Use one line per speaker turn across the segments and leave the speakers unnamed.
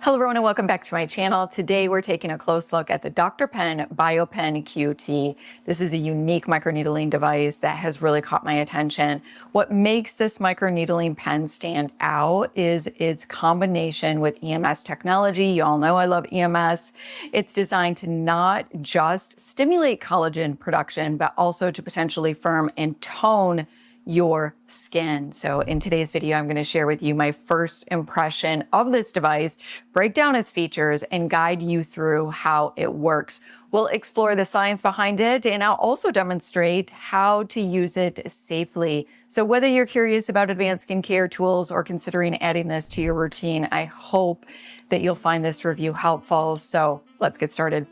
Hello everyone and welcome back to my channel. Today we're taking a close look at the Dr.Pen BioPen Q2. This is a unique microneedling device that has really caught my attention. What makes this microneedling pen stand out is its combination with EMS technology. You all know I love EMS. It's designed to not just stimulate collagen production, but also to potentially firm and tone your skin. So in today's video, I'm going to share with you my first impression of this device, break down its features, and guide you through how it works. We'll explore the science behind it, and I'll also demonstrate how to use it safely. So whether you're curious about advanced skincare tools or considering adding this to your routine, I hope that you'll find this review helpful. So let's get started.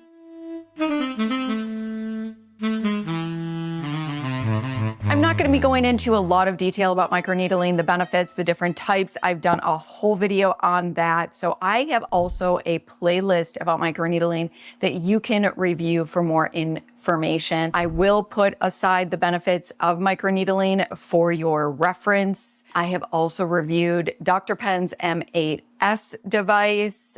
I'm not going to be going into a lot of detail about microneedling, the benefits, the different types. I've done a whole video on that. So I have also a playlist about microneedling that you can review for more information. I will put aside the benefits of microneedling for your reference. I have also reviewed Dr.Pen's M8S device.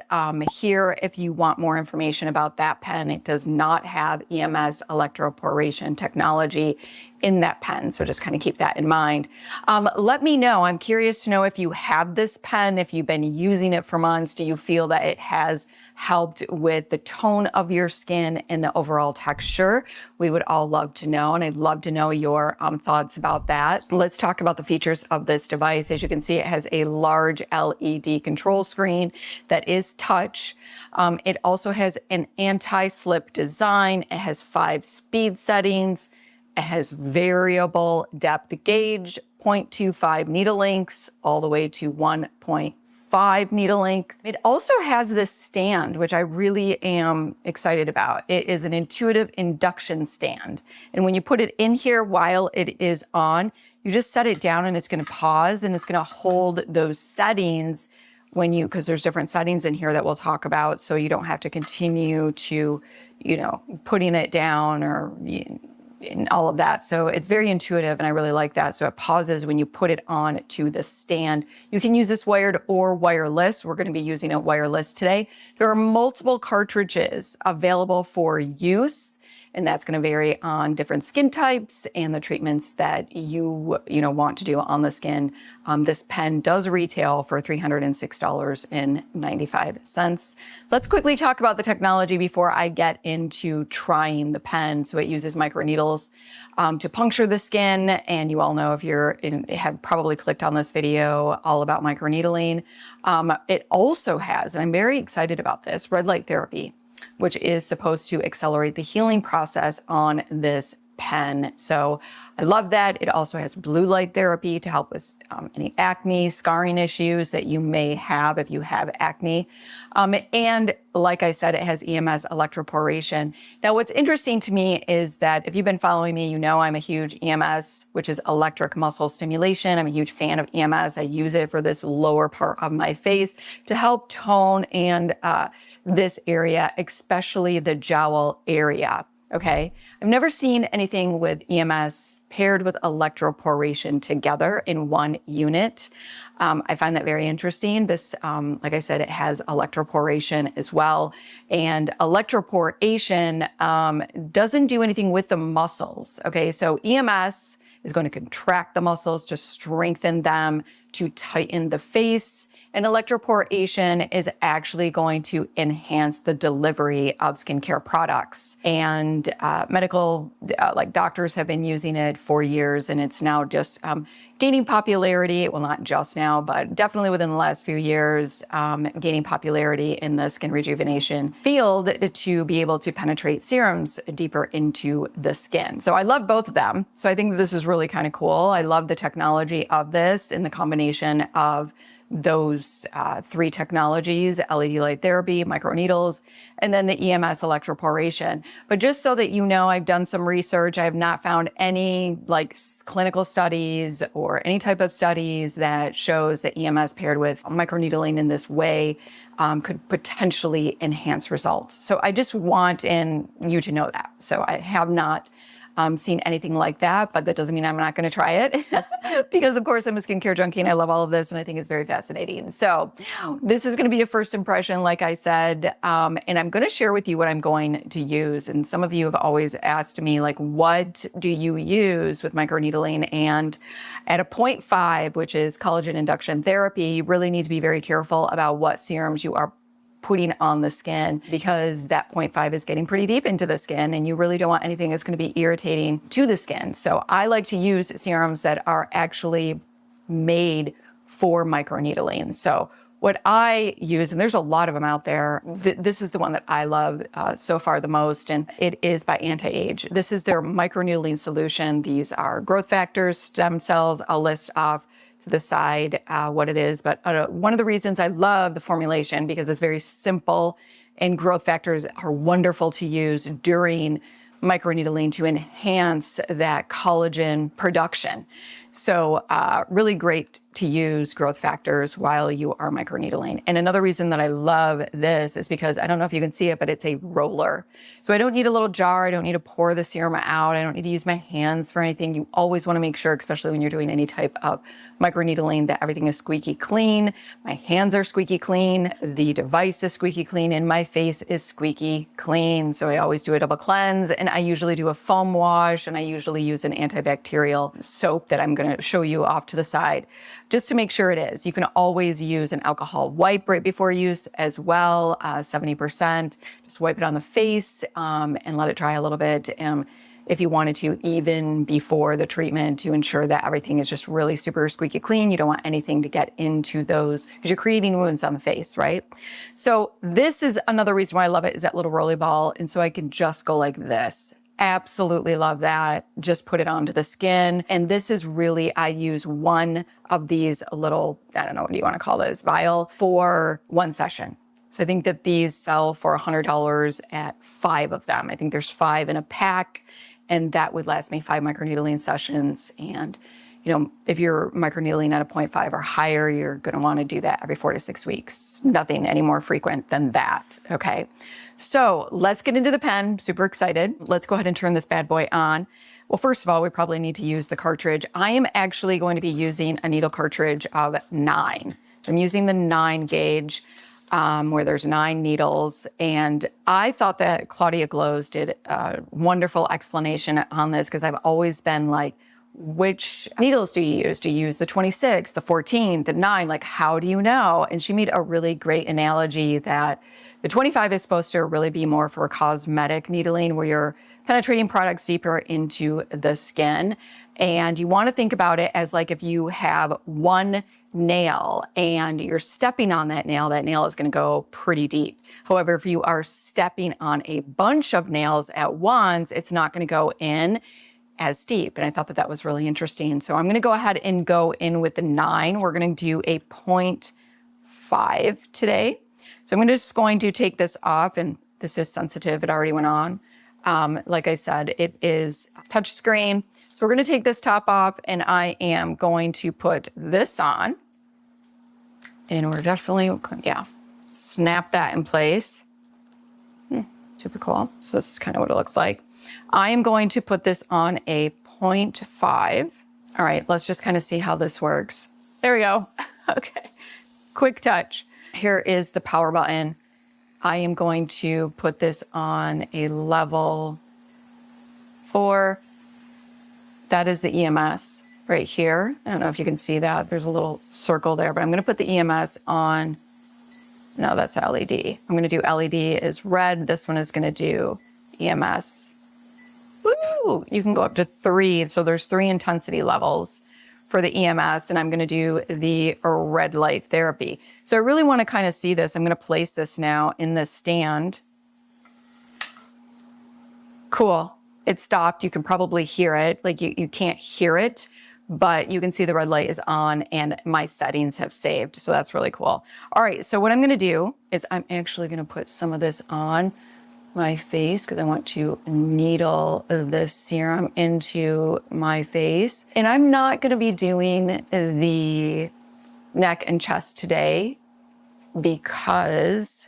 Here, if you want more information about that pen, it does not have EMS electroporation technology in that pen. So just kind of keep that in mind. Let me know. I'm curious to know if you have this pen, if you've been using it for months, do you feel that it has helped with the tone of your skin and the overall texture? We would all love to know, and I'd love to know your thoughts about that. Let's talk about the features of this device. As you can see, it has a large LED control screen that is touch. It also has an anti-slip design. It has 5 speed settings. It has variable depth gauge, 0.25 needle lengths, all the way to 1.5 needle length. It also has this stand, which I really am excited about. It is an intuitive induction stand. And when you put it in here while it is on, you just set it down and it's going to pause and it's going to hold those settings because there's different settings in here that we'll talk about. So you don't have to continue to, putting it down or and all of that. So it's very intuitive and I really like that. So it pauses when you put it on to the stand. You can use this wired or wireless. We're going to be using it wireless today. There are multiple cartridges available for use, and that's going to vary on different skin types and the treatments that you want to do on the skin. This pen does retail for $306.95. Let's quickly talk about the technology before I get into trying the pen. So it uses microneedles to puncture the skin, and you all know if have probably clicked on this video all about microneedling. It also has, and I'm very excited about this, red light therapy, which is supposed to accelerate the healing process on this pen. So I love that. It also has blue light therapy to help with any acne, scarring issues that you may have if you have acne. And like I said, it has EMS electroporation. Now, what's interesting to me is that if you've been following me, you know I'm a huge EMS, which is electric muscle stimulation. I'm a huge fan of EMS. I use it for this lower part of my face to help tone and this area, especially the jowl area. Okay, I've never seen anything with EMS paired with electroporation together in one unit. I find that very interesting. This, like I said, it has electroporation as well. And electroporation doesn't do anything with the muscles. Okay, so EMS is going to contract the muscles to strengthen them, to tighten the face. And electroporation is actually going to enhance the delivery of skincare products. And doctors have been using it for years, and it's now just gaining popularity. Well, not just now, but definitely within the last few years, gaining popularity in the skin rejuvenation field to be able to penetrate serums deeper into the skin. So I love both of them. So I think this is really kind of cool. I love the technology of this and the combination of those 3 technologies: LED light therapy, microneedles, and then the EMS electroporation. But just so that you know, I've done some research. I have not found any clinical studies or any type of studies that shows that EMS paired with microneedling in this way could potentially enhance results. So I just want you to know that. So I have not seen anything like that, but that doesn't mean I'm not going to try it because of course I'm a skincare junkie and I love all of this and I think it's very fascinating. So this is going to be a first impression, like I said, and I'm going to share with you what I'm going to use. And some of you have always asked me, like, what do you use with microneedling? And at a 0.5, which is collagen induction therapy, you really need to be very careful about what serums you are putting on the skin, because that 0.5 is getting pretty deep into the skin and you really don't want anything that's going to be irritating to the skin. So I like to use serums that are actually made for microneedling. So what I use, and there's a lot of them out there, this is the one that I love so far the most, and it is by Anti-Age. This is their microneedling solution. These are growth factors, stem cells. I'll list off to the side what it is, but one of the reasons I love the formulation, because it's very simple, and growth factors are wonderful to use during microneedling to enhance that collagen production. So really great to use growth factors while you are microneedling. And another reason that I love this is because, I don't know if you can see it, but it's a roller. So I don't need a little jar. I don't need to pour the serum out. I don't need to use my hands for anything. You always want to make sure, especially when you're doing any type of microneedling, that everything is squeaky clean. My hands are squeaky clean. The device is squeaky clean, and my face is squeaky clean. So I always do a double cleanse, and I usually do a foam wash, and I usually use an antibacterial soap that I'm going to show you off to the side, just to make sure it is. You can always use an alcohol wipe right before use as well, 70%. Just wipe it on the face and let it dry a little bit. If you wanted to, even before the treatment, to ensure that everything is just really super squeaky clean. You don't want anything to get into those, because you're creating wounds on the face, right? So this is another reason why I love it, is that little rolly ball. And so I can just go like this. Absolutely love that. Just put it onto the skin. And this is really, I use one of these little, I don't know, what do you want to call this, vial, for one session. So I think that these sell for $100 at 5 of them. I think there's 5 in a pack, and that would last me 5 microneedling sessions. And you know, if you're microneedling at a 0.5 or higher, you're going to want to do that every 4 to 6 weeks. Nothing any more frequent than that. Okay. So let's get into the pen. Super excited. Let's go ahead and turn this bad boy on. Well, first of all, we probably need to use the cartridge. I am actually going to be using a needle cartridge of 9. So I'm using the 9 gauge, where there's 9 needles. And I thought that Claudia Glows did a wonderful explanation on this, because I've always been like, which needles do you use? Do you use the 26, the 14, the 9? Like, how do you know? And she made a really great analogy that the 25 is supposed to really be more for cosmetic needling, where you're penetrating products deeper into the skin. And you want to think about it as like, if you have one nail and you're stepping on that nail is going to go pretty deep. However, if you are stepping on a bunch of nails at once, it's not going to go in as deep. And I thought that that was really interesting. So I'm going to go ahead and go in with the 9. We're going to do a 0.5 today. So I'm just going to take this off, and this is sensitive. It already went on. Like I said, it is touch screen. So we're going to take this top off, and I am going to put this on, and we're definitely, yeah, snap that in place. Super cool. So this is kind of what it looks like. I am going to put this on a 0.5. All right, let's just kind of see how this works. There we go. Okay, quick touch. Here is the power button. I am going to put this on a level 4. That is the EMS right here. I don't know if you can see that. There's a little circle there, but I'm going to put the EMS on. No, that's LED. I'm going to do LED is red. This one is going to do EMS. Woo! You can go up to 3. So there's 3 intensity levels for the EMS, and I'm going to do the red light therapy. So I really want to kind of see this. I'm going to place this now in the stand. Cool. It stopped. You can probably hear it. Like you can't hear it, but you can see the red light is on and my settings have saved. So that's really cool. All right. So what I'm going to do is I'm actually going to put some of this on my face, because I want to needle the serum into my face. And I'm not going to be doing the neck and chest today, because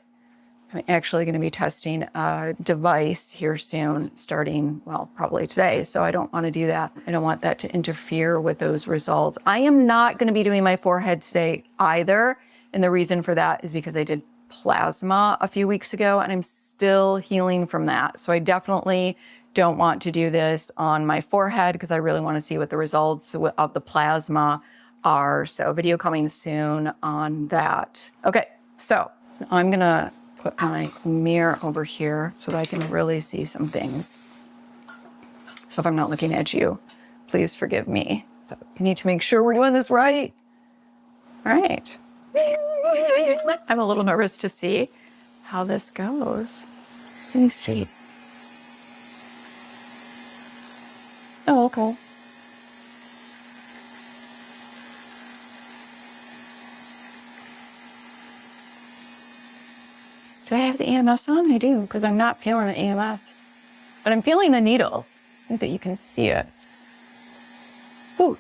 I'm actually going to be testing a device here soon, starting, well, probably today. So I don't want to do that. I don't want that to interfere with those results. I am not going to be doing my forehead today either. And the reason for that is because I did plasma a few weeks ago and I'm still healing from that. So I definitely don't want to do this on my forehead because I really want to see what the results of the plasma are. So video coming soon on that. Okay, so I'm going to put my mirror over here so that I can really see some things. So if I'm not looking at you, please forgive me. But we need to make sure we're doing this right. All right. I'm a little nervous to see how this goes. Let me see. Oh, okay. Do I have the EMS on? I do, because I'm not feeling the EMS. But I'm feeling the needle. I think that you can see it. Ooh.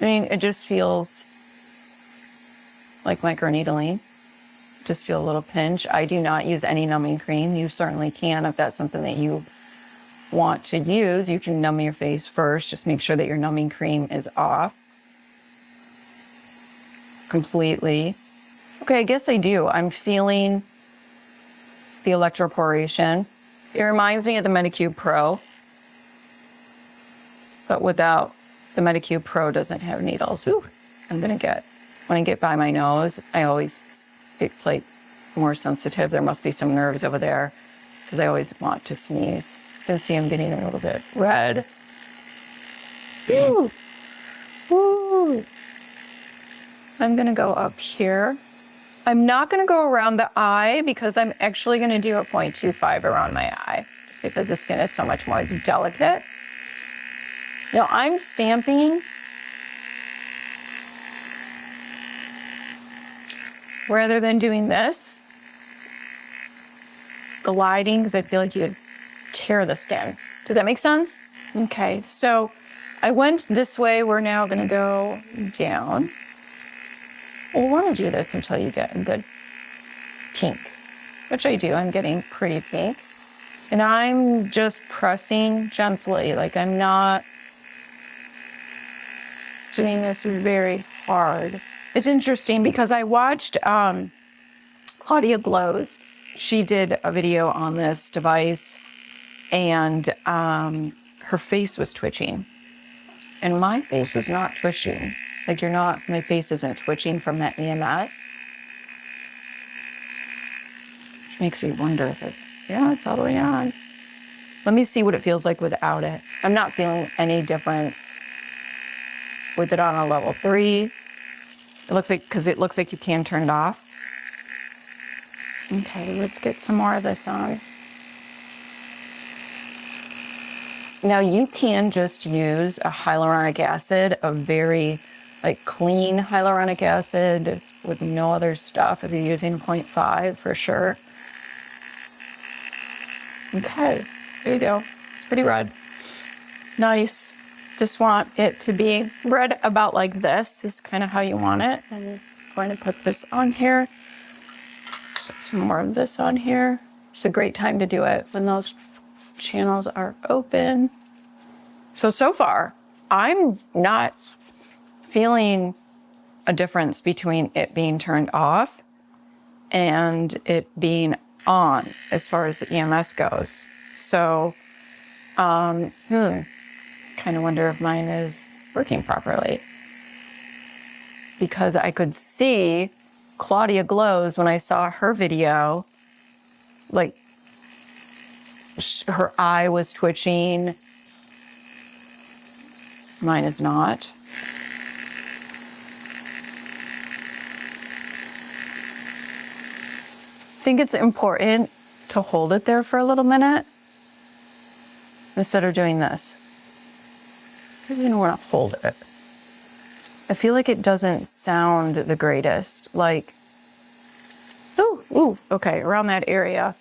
I mean, it just feels like microneedling. Just feel a little pinch. I do not use any numbing cream. You certainly can if that's something that you want to use. You can numb your face first. Just make sure that your numbing cream is off completely. Okay, I guess I do. I'm feeling the electroporation. It reminds me of the Medicube Pro, but without the Medicube Pro doesn't have needles. Ooh, when I get by my nose, it's like more sensitive. There must be some nerves over there because I always want to sneeze. You can see I'm getting a little bit red. Ooh. Ooh. I'm gonna go up here. I'm not gonna go around the eye because I'm actually gonna do a 0.25 around my eye just because the skin is so much more delicate. Now I'm stamping rather than doing this, gliding, because I feel like you would tear the skin. Does that make sense? Okay, so I went this way. We're now gonna go down. We'll want to do this until you get a good pink, which I do. I'm getting pretty pink. And I'm just pressing gently, like I'm not doing this very hard. It's interesting because I watched Claudia Glow's. She did a video on this device and her face was twitching. And my face is not twitching. Like my face isn't twitching from that EMS. Which makes me wonder if it's all the way on. Let me see what it feels like without it. I'm not feeling any difference with it on a level 3. Because it looks like you can turn it off. Okay, let's get some more of this on. Now you can just use a hyaluronic acid, a very clean hyaluronic acid with no other stuff if you're using 0.5 for sure. Okay, there you go. It's pretty red. Nice. Just want it to be red about like this is kind of how you want it. I'm going to put this on here. Put some more of this on here. It's a great time to do it when those channels are open. So far, I'm not feeling a difference between it being turned off and it being on as far as the EMS goes. So, kind of wonder if mine is working properly. Because I could see Claudia Glow's when I saw her video, her eye was twitching. Mine is not. I think it's important to hold it there for a little minute instead of doing this. I don't want to hold it. I feel like it doesn't sound the greatest. Okay, around that area.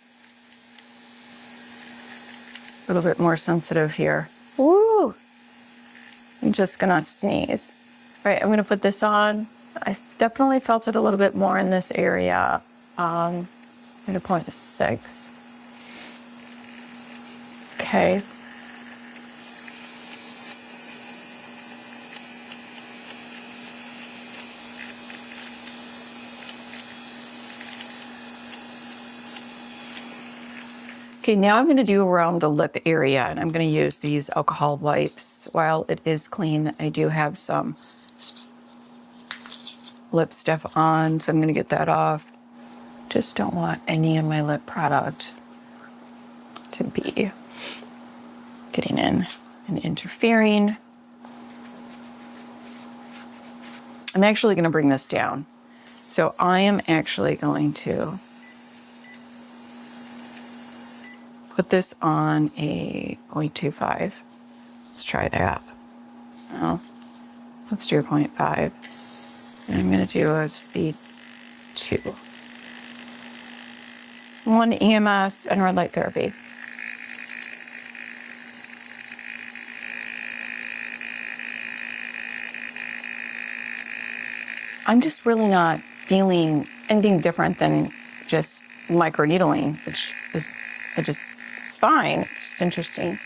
A little bit more sensitive here. Woo! I'm just gonna sneeze. All right, I'm gonna put this on. I definitely felt it a little bit more in this area. At a point of 6. Okay. Okay, now I'm going to do around the lip area, and I'm going to use these alcohol wipes. While it is clean, I do have some lip stuff on, so I'm going to get that off. Just don't want any of my lip product to be getting in and interfering. I'm actually going to bring this down. So I am actually going to put this on a 0.25. Let's try that. So let's do a 0.5. And I'm going to do a speed 2. 1 EMS and red light therapy. I'm just really not feeling anything different than just microneedling, which is it's fine. It's just interesting.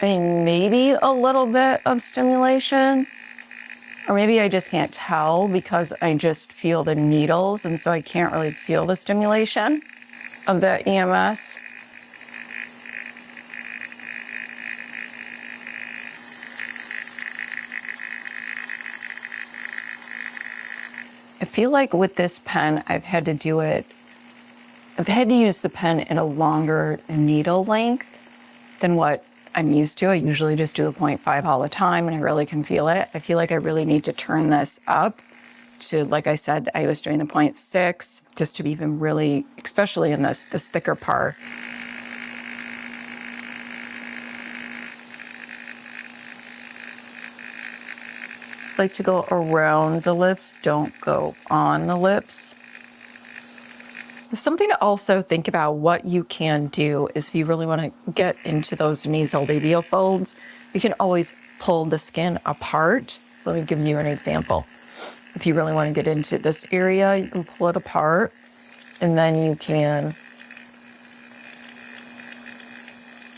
I mean, maybe a little bit of stimulation, or maybe I just can't tell because I just feel the needles, and so I can't really feel the stimulation of the EMS. I feel like with this pen, I've had to use the pen in a longer needle length than what I'm used to. I usually just do a 0.5 all the time, and I really can feel it. I feel like I really need to turn this up to, like I said, I was doing the 0.6 just to be even really, especially in this thicker part. I like to go around the lips, don't go on the lips. Something to also think about what you can do is if you really want to get into those nasolabial folds, you can always pull the skin apart. Let me give you an example. If you really want to get into this area, you can pull it apart, and then you can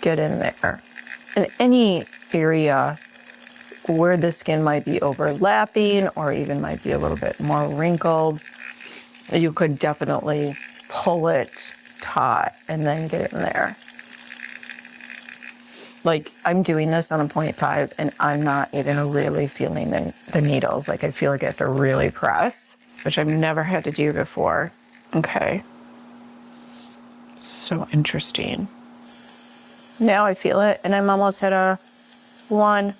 get in there. In any area where the skin might be overlapping or even might be a little bit more wrinkled, you could definitely pull it taut and then get in there. Like, I'm doing this on a 0.5 and I'm not even really feeling the needles. Like, I feel like I have to really press, which I've never had to do before. Okay. So interesting. Now I feel it, and I'm almost at a 1.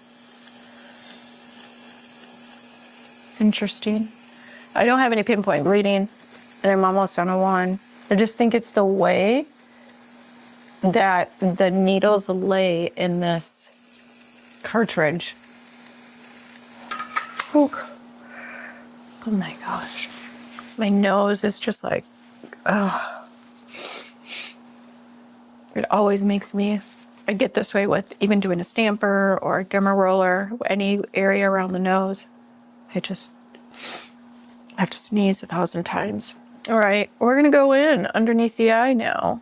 Interesting. I don't have any pinpoint bleeding, and I'm almost on a 1. I just think it's the way that the needles lay in this cartridge. Oh my gosh. My nose is just like, ugh. It always makes me, I get this way with even doing a stamper or a gummer roller, any area around the nose. I have to sneeze 1,000 times. All right, we're gonna go in underneath the eye now.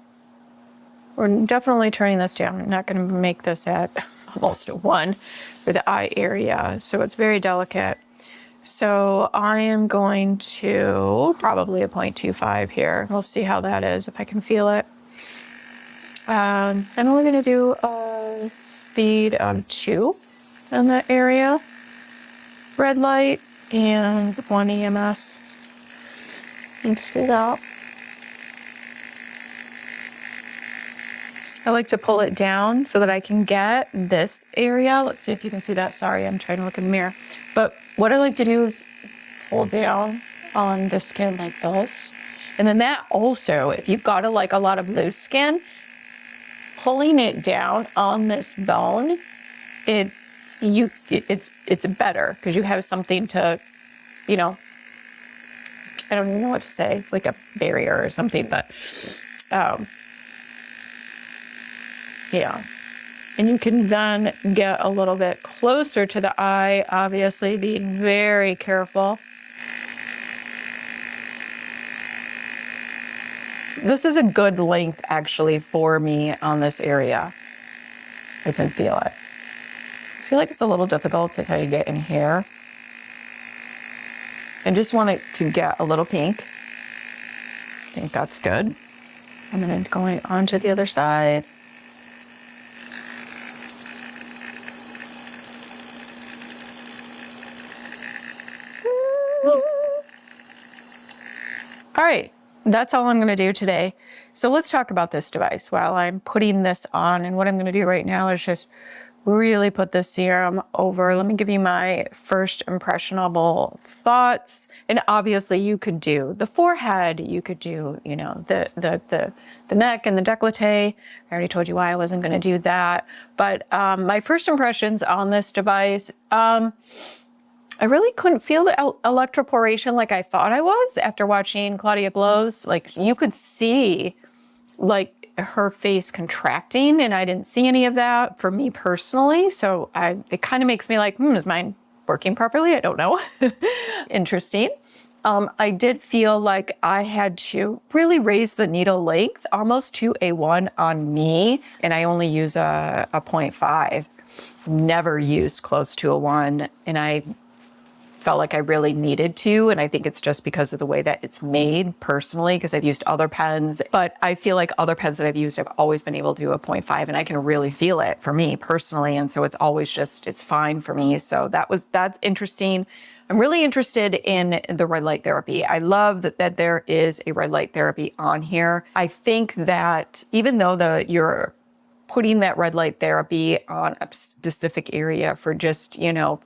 We're definitely turning this down. I'm not gonna make this at almost a 1 for the eye area, so it's very delicate. So I am going to probably a 0.25 here. We'll see how that is, if I can feel it. And we're gonna do a speed of 2 in that area. Red light and 1 EMS. Let's do that. I like to pull it down so that I can get this area. Let's see if you can see that. Sorry, I'm trying to look in the mirror. But what I like to do is pull down on the skin like this. And then that also, if you've got a lot of loose skin, pulling it down on this bone, it's better because you have something to, I don't even know what to say, like a barrier or something, but yeah,
And you can then get a little bit closer to the eye, obviously being very careful.
This is a good length actually for me on this area. I can feel it. I feel like it's a little difficult to kind of get in here. I just want it to get a little pink. I think that's good. And then going on to the other side. All right, that's all I'm going to do today. So let's talk about this device while I'm putting this on. And what I'm going to do right now is just really put the serum over. Let me give you my first impressionable thoughts. And obviously you could do the forehead, you could do, you know, the neck and the décolleté. I already told you why I wasn't going to do that. But my first impressions on this device, I really couldn't feel the electroporation like I thought I was after watching Claudia Glow's. Like you could see like her face contracting, and I didn't see any of that for me personally. So it kind of makes me like, is mine working properly? I don't know. Interesting. I did feel like I had to really raise the needle length almost to a 1 on me, and I only use a 0.5. Never used close to a 1, and I felt like I really needed to. And I think it's just because of the way that it's made personally, because I've used other pens, but I feel like other pens that I've used, I've always been able to do a 0.5, and I can really feel it for me personally. And so it's always just, it's fine for me. So that's interesting. I'm really interested in the red light therapy. I love that there is a red light therapy on here. I think that even though you're putting that red light therapy on a specific area for just,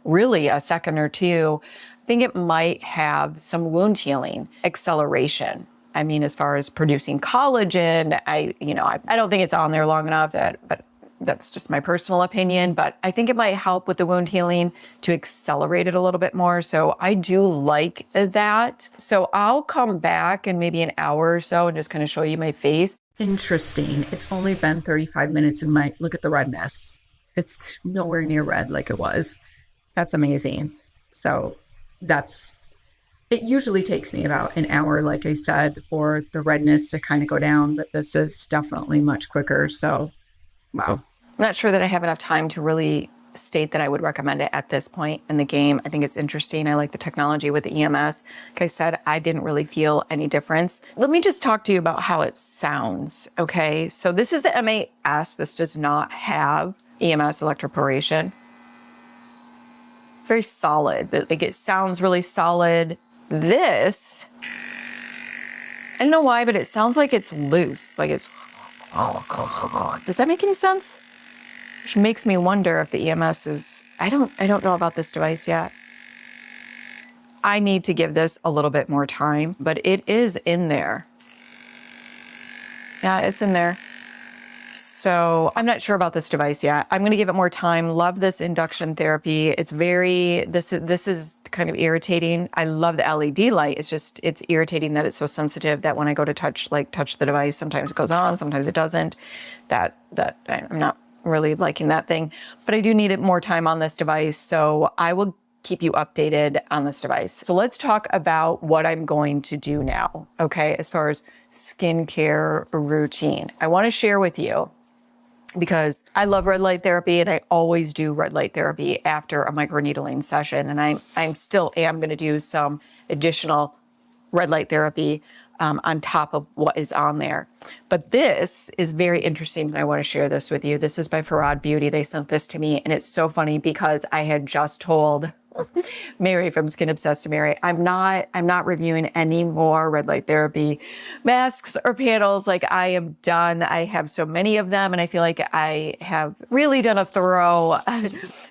really a second or two, I think it might have some wound healing acceleration. I mean, as far as producing collagen, I don't think it's on there long enough but that's just my personal opinion, but I think it might help with the wound healing to accelerate it a little bit more. So I do like that. So I'll come back in maybe an hour or so and just kind of show you my face. Interesting. It's only been 35 minutes and look at the redness. It's nowhere near red like it was. That's amazing. So it usually takes me about an hour, like I said, for the redness to kind of go down, but this is definitely much quicker. So, wow. I'm not sure that I have enough time to really state that I would recommend it at this point in the game. I think it's interesting. I like the technology with the EMS. Like I said, I didn't really feel any difference. Let me just talk to you about how it sounds, okay? So this is the MAS. This does not have EMS electroporation. It's very solid. Like it sounds really solid. This, I don't know why, but it sounds like it's loose. Like it's, does that make any sense? Which makes me wonder if the EMS is, I don't know about this device yet. I need to give this a little bit more time, but it is in there. Yeah, it's in there. So I'm not sure about this device yet. I'm going to give it more time. Love this induction therapy. It's this is kind of irritating. I love the LED light. It's irritating that it's so sensitive that when I go to touch the device, sometimes it goes on, sometimes it doesn't. That I'm not really liking that thing, but I do need more time on this device. So I will keep you updated on this device. So let's talk about what I'm going to do now. Okay. As far as skincare routine, I want to share with you, because I love red light therapy and I always do red light therapy after a microneedling session. And I'm still am going to do some additional red light therapy on top of what is on there. But this is very interesting, and I want to share this with you. This is by Farad Beauty. They sent this to me, and it's so funny because I had just told Mary from Skin Obsessed to Mary, I'm not reviewing any more red light therapy masks or panels. Like I am done. I have so many of them, and I feel like I have really done a thorough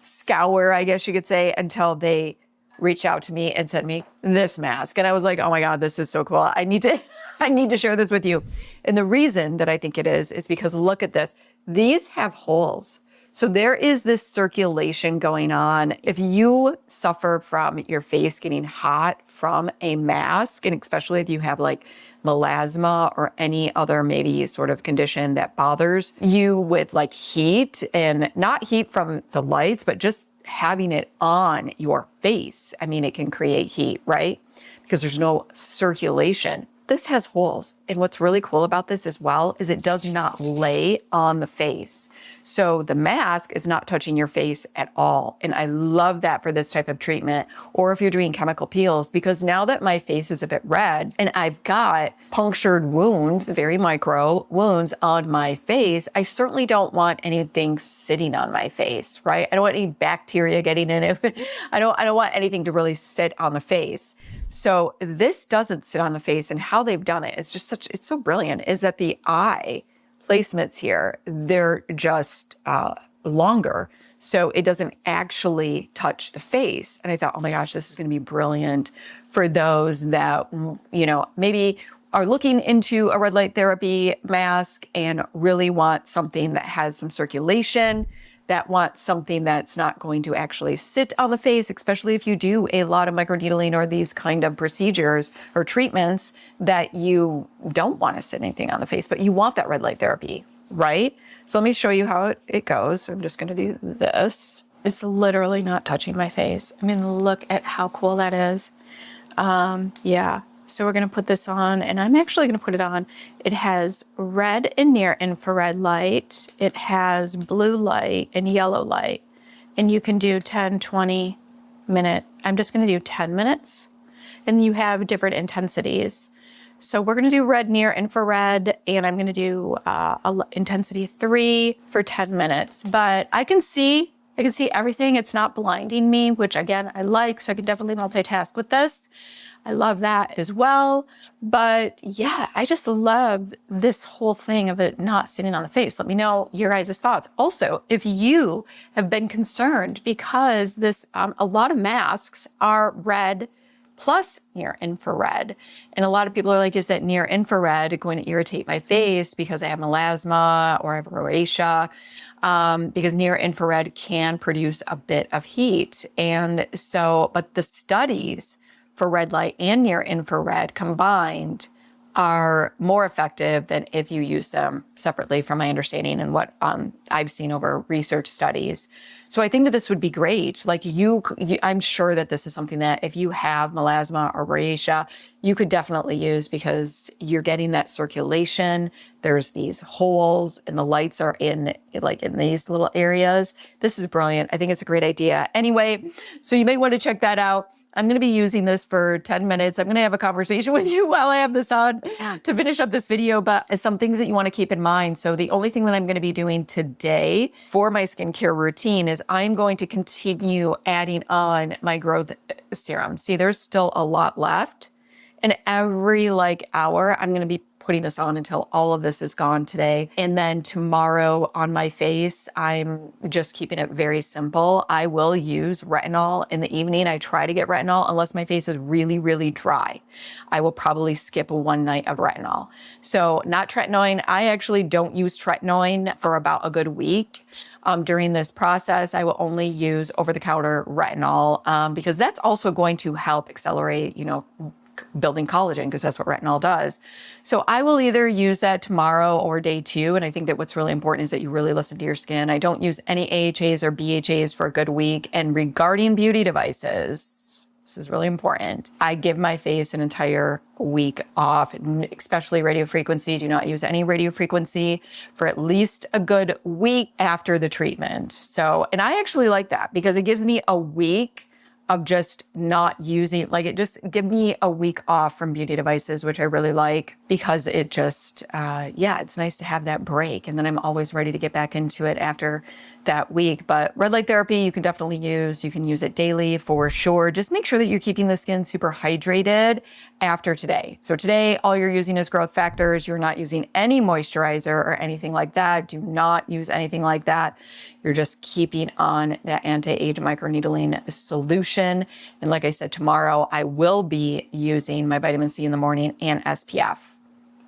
scour, I guess you could say, until they reached out to me and sent me this mask. And I was like, oh my God, this is so cool. I need to share this with you. And the reason that I think it is because look at this. These have holes. So there is this circulation going on. If you suffer from your face getting hot from a mask, and especially if you have like melasma or any other maybe sort of condition that bothers you with like heat, and not heat from the lights, but just having it on your face. I mean, it can create heat, right? Because there's no circulation. This has holes. And what's really cool about this as well is it does not lay on the face. So the mask is not touching your face at all. And I love that for this type of treatment, or if you're doing chemical peels, because now that my face is a bit red and I've got punctured wounds, very micro wounds on my face, I certainly don't want anything sitting on my face, right? I don't want any bacteria getting in it. I don't want anything to really sit on the face. So this doesn't sit on the face, and how they've done it is just it's so brilliant, is that the eye placements here, they're just longer. So it doesn't actually touch the face. And I thought, oh my gosh, this is going to be brilliant for those that, you know, maybe are looking into a red light therapy mask and really want something that has some circulation, that want something that's not going to actually sit on the face, especially if you do a lot of microneedling or these kind of procedures or treatments that you don't want to sit anything on the face, but you want that red light therapy, right? So let me show you how it goes. I'm just going to do this. It's literally not touching my face. I mean, look at how cool that is. Yeah. So we're going to put this on, and I'm actually going to put it on. It has red and near infrared light. It has blue light and yellow light. And you can do 10, 20 minute. I'm just going to do 10 minutes. And you have different intensities. So we're going to do red near infrared, and I'm going to do intensity 3 for 10 minutes. But I can see everything. It's not blinding me, which again, I like. So I can definitely multitask with this. I love that as well. But yeah, I just love this whole thing of it not sitting on the face. Let me know your guys' thoughts. Also, if you have been concerned because a lot of masks are red plus near infrared. And a lot of people are like, is that near infrared going to irritate my face because I have melasma or I have rosacea? Because near infrared can produce a bit of heat. And so, but the studies for red light and near infrared combined are more effective than if you use them separately, from my understanding and what I've seen over research studies. So I think that this would be great. Like I'm sure that this is something that if you have melasma or rosacea, you could definitely use, because you're getting that circulation. There's these holes and the lights are in these little areas. This is brilliant. I think it's a great idea. Anyway, so you may want to check that out. I'm going to be using this for 10 minutes. I'm going to have a conversation with you while I have this on to finish up this video, but some things that you want to keep in mind. So the only thing that I'm going to be doing today for my skincare routine is I'm going to continue adding on my growth serum. See, there's still a lot left. And every hour, I'm going to be putting this on until all of this is gone today. And then tomorrow on my face, I'm just keeping it very simple. I will use retinol in the evening. I try to get retinol unless my face is really, really dry. I will probably skip one night of retinol. So not tretinoin. I actually don't use tretinoin for about a good week. During this process, I will only use over-the-counter retinol because that's also going to help accelerate, building collagen, because that's what retinol does. So I will either use that tomorrow or day 2. And I think that what's really important is that you really listen to your skin. I don't use any AHAs or BHAs for a good week. And regarding beauty devices, this is really important. I give my face an entire week off, especially radio frequency. Do not use any radio frequency for at least a good week after the treatment. So, and I actually like that because it gives me a week of just not using, it just give me a week off from beauty devices, which I really like, because it just, it's nice to have that break. And then I'm always ready to get back into it after that week. But red light therapy, you can definitely use. You can use it daily for sure. Just make sure that you're keeping the skin super hydrated after today. So today, all you're using is growth factors. You're not using any moisturizer or anything like that. Do not use anything like that. You're just keeping on that anti-age microneedling solution. And like I said, tomorrow I will be using my vitamin C in the morning and SPF.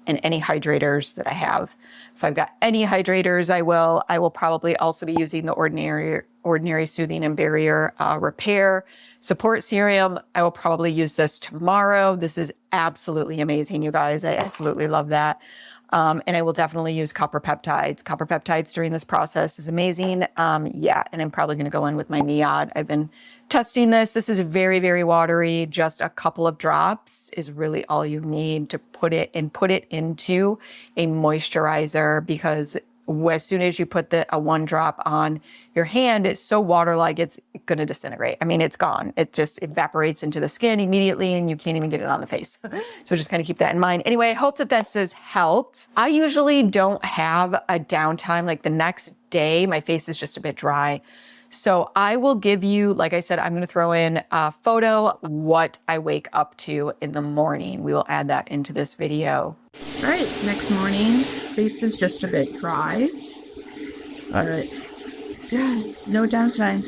and any hydrators that I have. If I've got any hydrators, I will probably also be using the Ordinary Soothing and Barrier Repair Support Serum. I will probably use this tomorrow. This is absolutely amazing, you guys. I absolutely love that. And I will definitely use copper peptides. Copper peptides during this process is amazing. Yeah, and I'm probably going to go in with my Neod. I've been testing this. This is very, very watery. Just a couple of drops is really all you need to put it into a moisturizer, because as soon as you put a one drop on your hand, it's so water-like, it's going to disintegrate. I mean, it's gone. It just evaporates into the skin immediately and you can't even get it on the face. So just kind of keep that in mind. Anyway, I hope that this has helped. I usually don't have a downtime. Like the next day, my face is just a bit dry. So I will give you, like I said, I'm going to throw in a photo, what I wake up to in the morning. We will add that into this video.
All right, next morning, face is just a bit dry. All right. Yeah, no downtime.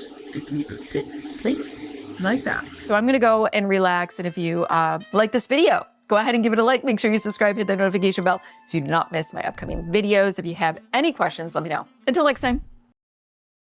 See? Like that.
So I'm going to go and relax. And if you like this video, go ahead and give it a like. Make sure you subscribe, hit the notification bell so you do not miss my upcoming videos. If you have any questions, let me know. Until next time.